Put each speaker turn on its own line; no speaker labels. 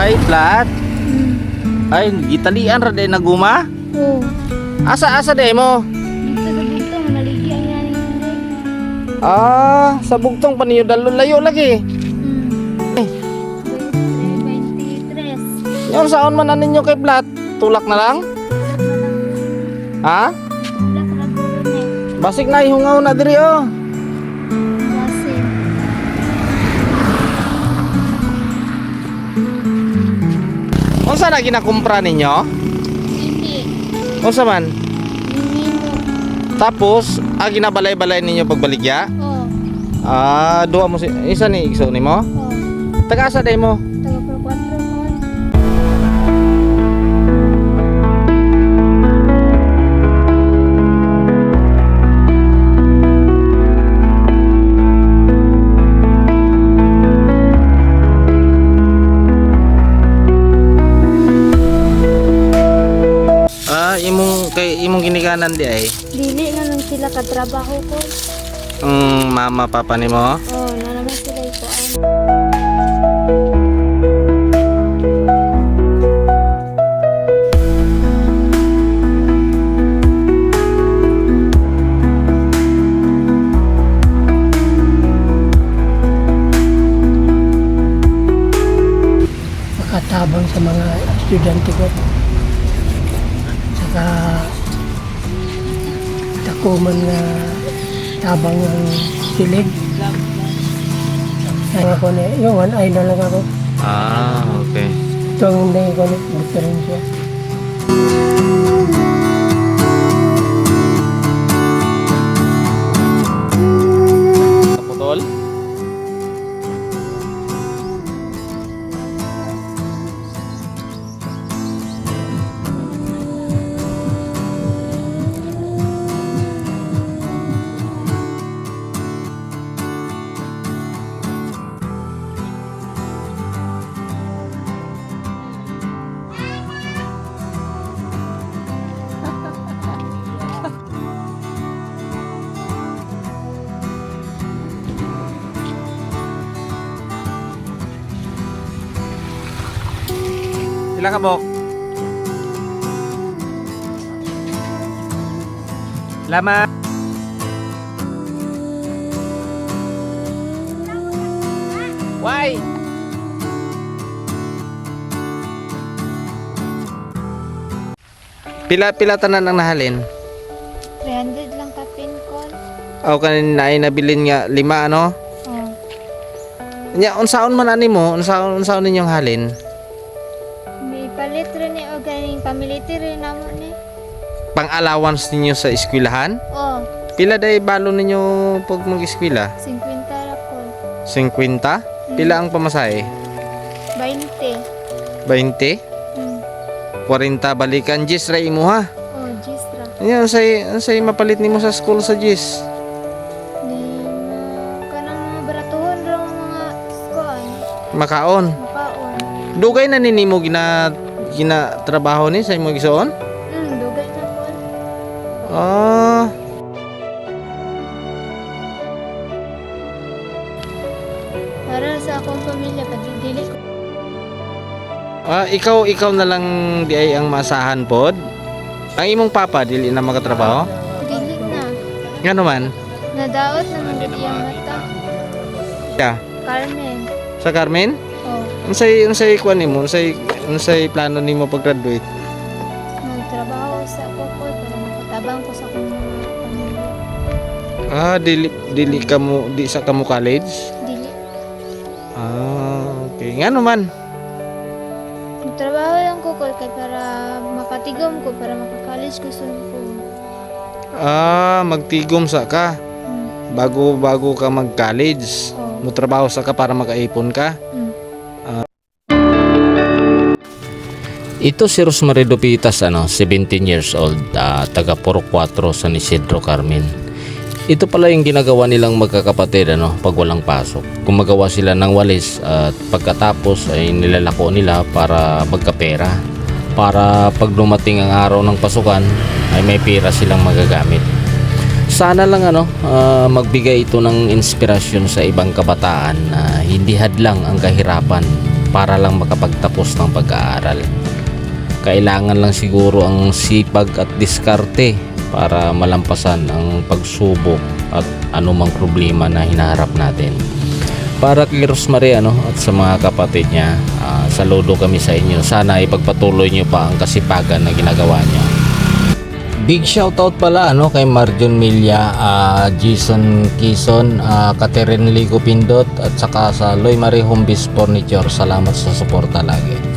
Ay, flat.
Hmm.
Ay, gitalian ra day naguma.
Oo.
Asa day mo?
Dito sa bugtong, maligyan niya ni Monday.
Ah, sa bugtong pa niyo dalo layo lagi.
Hmm. 23.
Yon saon man ninyo kay flat? Tulak na lang? Ha?
Tulak na po rin eh.
Basig na ihungaw na diri oh.
Kasi,
Unsa na ginakumpra ninyo?
hindi.
Unsa man?
Hindi mo.
Tapos, ginabalay-balay ninyo pagbaligya?
Oo.
Ah, duha mo isa ni igso nimo?
Oo.
Taga asa day mo?
Taga per 4 mo.
Imong ginikanan di ay.
Dili na lang sila katrabaho ko.
Mama papa nimo.
Oo, na naman sila ikuan.
Makatabang sa mga estudyante ko. Saka takuman na tabang ang silid. Kaya ako na, yung one eye na lang ako.
Ah, okay.
Ito ang hindi ko na diferensya.
Kaputol? Ilang kabok? Lama. Why? Pila tanan ang nahalin?
300 lang ka pin call.
Aw kanina ay nabilin nga 5 ano?
Oo.
Nya unsaon man ani mo? Unsaon ninyong halin?
May palit rin ni o ganing pamiliti rin namo ni.
Pang-allowance ninyo sa eskwelahan?
Oo.
Pila day balo ninyo pag mag-eskwela?
50 ra call.
50? Pila ang pamasahe?
20.
20? 40 balikan Jis ra imo ha.
Oh, gistra.
Nya unsay mapalit nimo sa school sa Jis?
Di mo kanang mga baratuhon ra ang mga skuan.
Makaon.
Makaon.
Dugay na ninimo gina trabaho ni sa imong igsoon?
Dugay na po.
Ah.
Para sa akong pamilya, padidili ko.
Ikaw na lang di ay ang masahan pod. Ang imong papa dili na makatrabaho?
Dili na.
Ngano man?
Nadaot naman din yung mata.
Yeah.
Carmen.
Sa Carmen?
Oh,
Unsay kuan nimo? Unsay plano nimo pag-graduate?
magtrabaho sa kukol para makatabang ko sa akong mga pamilya.
Dili di sa kamo college?
Dili.
Okay. Ngano man?
Magtrabaho lang kukol kay para makatigom ko, para makakollege ko sa ko.
Magtigom sa ka bago ka mag-college.
Oh.
Mutrabaho sa ka para makaipon ka. Ito si Rosemary Dupitas, 17 years old, taga Purok 4 San Isidro, Carmen. Ito pala yung ginagawa nilang magkakapatid pag walang pasok. Gumagawa sila ng walis at pagkatapos ay nilalako nila para magkapera. Para pag dumating ang araw ng pasukan ay may pera silang magagamit. Sana lang magbigay ito ng inspirasyon sa ibang kabataan na hindi hadlang ang kahirapan para lang makapagtapos ng pag-aaral. Kailangan lang siguro ang sipag at diskarte para malampasan ang pagsubok at anumang problema na hinaharap natin. Para kay Rosemary at sa mga kapatid niya, saludo kami sa inyo. Sana ipagpatuloy niyo pa ang kasipagan na ginagawa niyo. Big shoutout pala kay Marjon Milla, Jason Kison, Catherine Ligo Pindot at saka sa Loy Marie Humbis Furniture. Salamat sa suporta lagi.